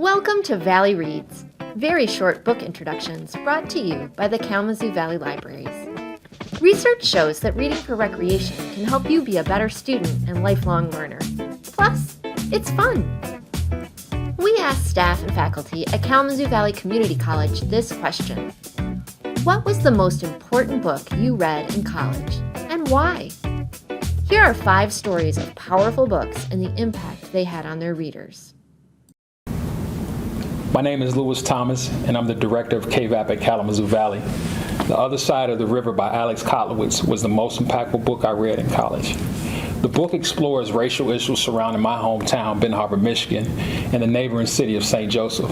Welcome to Valley Reads, very short book introductions brought to you by the Kalamazoo Valley Libraries. Research shows that reading for recreation can help you be a better student and lifelong learner. Plus, it's fun. We asked staff and faculty at Kalamazoo Valley Community College this question: what was the most important book you read in college, and why? Here are 5 stories of powerful books and the impact they had on their readers. My name is Louis Thomas, and I'm the director of KVAP at Kalamazoo Valley. The Other Side of the River by Alex Kotlowitz was the most impactful book I read in college. The book explores racial issues surrounding my hometown, Benton Harbor, Michigan, and the neighboring city of St. Joseph.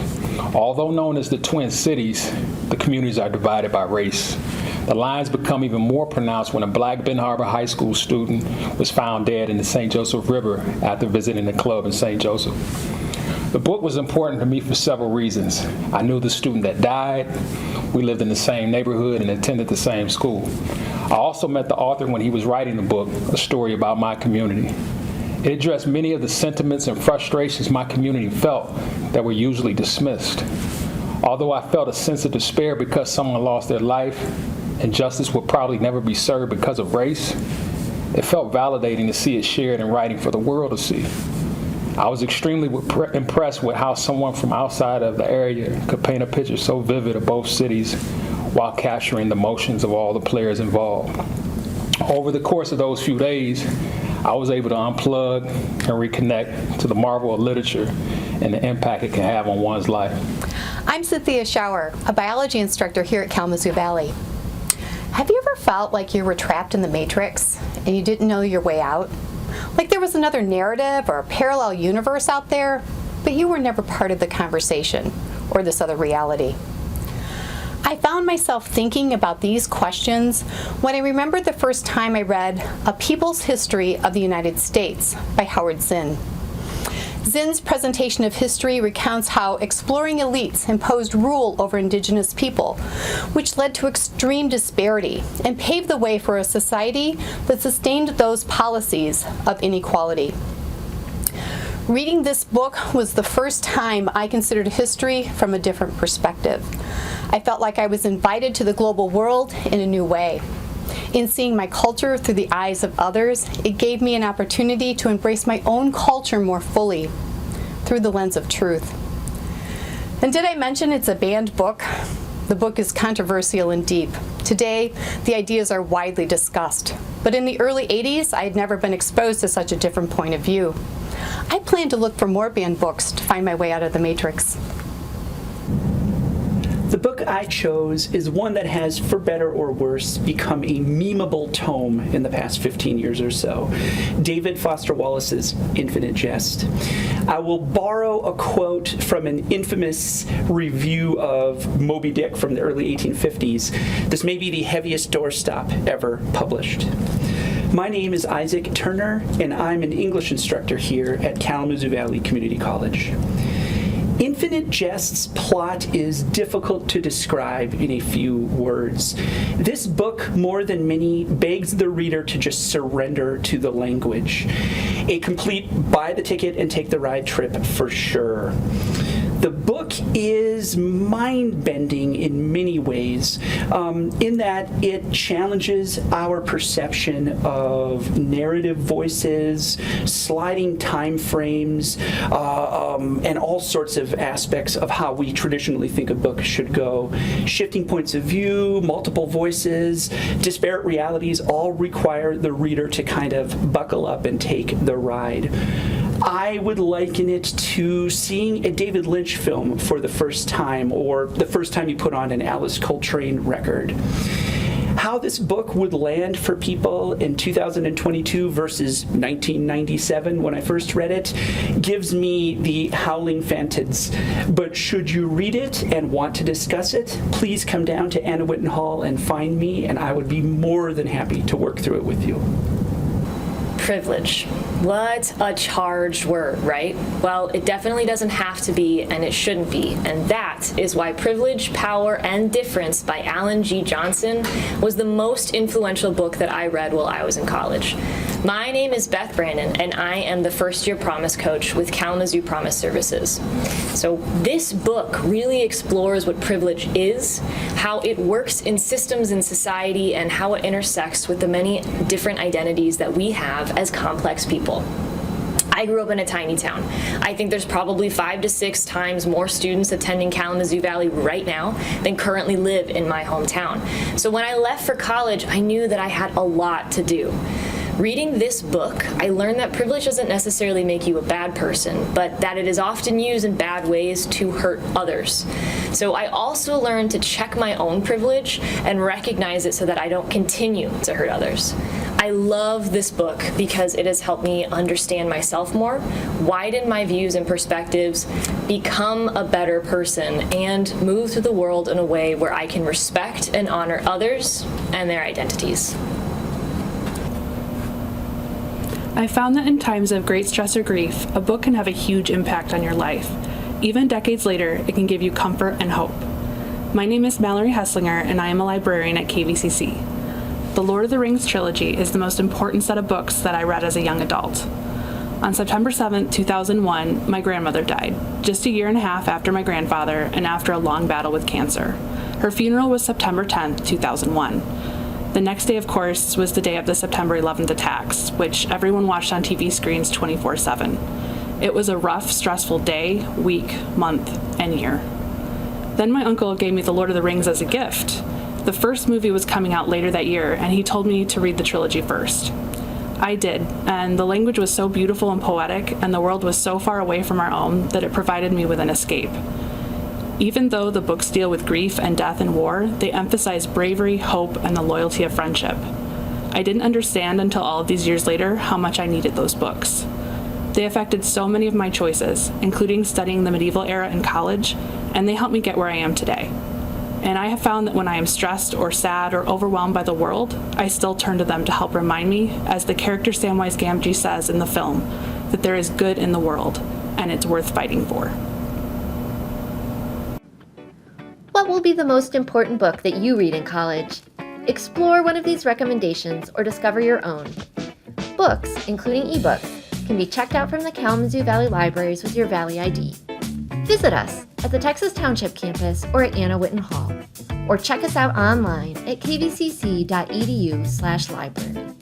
Although known as the Twin Cities, the communities are divided by race. The lines become even more pronounced when a black Benton Harbor High School student was found dead in the St. Joseph River after visiting a club in St. Joseph. The book was important to me for several reasons. I knew the student that died. We lived in the same neighborhood and attended the same school. I also met the author when he was writing the book, a story about my community. It addressed many of the sentiments and frustrations my community felt that were usually dismissed. Although I felt a sense of despair because someone lost their life and justice would probably never be served because of race, it felt validating to see it shared in writing for the world to see. I was extremely impressed with how someone from outside of the area could paint a picture so vivid of both cities while capturing the emotions of all the players involved. Over the course of those few days, I was able to unplug and reconnect to the marvel of literature and the impact it can have on one's life. I'm Cynthia Schauer, a biology instructor here at Kalamazoo Valley. Have you ever felt like you were trapped in the Matrix and you didn't know your way out? Like there was another narrative or a parallel universe out there, but you were never part of the conversation or this other reality. I found myself thinking about these questions when I remembered the first time I read A People's History of the United States by Howard Zinn. Zinn's presentation of history recounts how exploring elites imposed rule over indigenous people, which led to extreme disparity and paved the way for a society that sustained those policies of inequality. Reading this book was the first time I considered history from a different perspective. I felt like I was invited to the global world in a new way. In seeing my culture through the eyes of others, it gave me an opportunity to embrace my own culture more fully through the lens of truth. And did I mention it's a banned book? The book is controversial and deep. Today, the ideas are widely discussed. But in the early 80s, I had never been exposed to such a different point of view. I plan to look for more banned books to find my way out of the matrix. The book I chose is one that has, for better or worse, become a memeable tome in the past 15 years or so. David Foster Wallace's Infinite Jest. I will borrow a quote from an infamous review of Moby Dick from the early 1850s. This may be the heaviest doorstop ever published. My name is Isaac Turner, and I'm an English instructor here at Kalamazoo Valley Community College. Infinite Jest's plot is difficult to describe in a few words. This book, more than many, begs the reader to just surrender to the language. A complete buy the ticket and take the ride trip for sure. The book is mind-bending in many ways, in that it challenges our perception of narrative voices, sliding time frames, and all sorts of aspects of how we traditionally think a book should go. Shifting points of view, multiple voices, disparate realities all require the reader to kind of buckle up and take the ride. I would liken it to seeing a David Lynch film for the first time, or the first time you put on an Alice Coltrane record. How this book would land for people in 2022 versus 1997 when I first read it gives me the howling phantods. But should you read it and want to discuss it, please come down to Anna Whitten Hall and find me, and I would be more than happy to work through it with you. Privilege. What a charged word, right? Well, it definitely doesn't have to be, and it shouldn't be. And that is why Privilege, Power, and Difference by Alan G. Johnson was the most influential book that I read while I was in college. My name is Beth Brandon, and I am the first-year Promise Coach with Kalamazoo Promise Services. So this book really explores what privilege is, how it works in systems in society, and how it intersects with the many different identities that we have as complex people. I grew up in a tiny town. I think there's probably 5 to 6 times more students attending Kalamazoo Valley right now than currently live in my hometown. So when I left for college, I knew that I had a lot to do. Reading this book, I learned that privilege doesn't necessarily make you a bad person, but that it is often used in bad ways to hurt others. So I also learned to check my own privilege and recognize it so that I don't continue to hurt others. I love this book because it has helped me understand myself more, widen my views and perspectives, become a better person, and move through the world in a way where I can respect and honor others and their identities. I found that in times of great stress or grief, a book can have a huge impact on your life. Even decades later, it can give you comfort and hope. My name is Mallory Hesslinger, and I am a librarian at KVCC. The Lord of the Rings trilogy is the most important set of books that I read as a young adult. On September 7, 2001, my grandmother died, just a year and a half after my grandfather and after a long battle with cancer. Her funeral was September 10, 2001. The next day, of course, was the day of the September 11th attacks, which everyone watched on TV screens 24/7. It was a rough, stressful day, week, month, and year. Then my uncle gave me The Lord of the Rings as a gift. The first movie was coming out later that year, and he told me to read the trilogy first. I did, and the language was so beautiful and poetic, and the world was so far away from our own that it provided me with an escape. Even though the books deal with grief and death and war, they emphasize bravery, hope, and the loyalty of friendship. I didn't understand until all of these years later how much I needed those books. They affected so many of my choices, including studying the medieval era in college, and they helped me get where I am today. And I have found that when I am stressed or sad or overwhelmed by the world, I still turn to them to help remind me, as the character Samwise Gamgee says in the film, that there is good in the world, and it's worth fighting for. What will be the most important book that you read in college? Explore one of these recommendations or discover your own. Books, including ebooks, can be checked out from the Kalamazoo Valley Libraries with your Valley ID. Visit us at the Texas Township campus or at Anna Whitten Hall, or check us out online at kvcc.edu/library.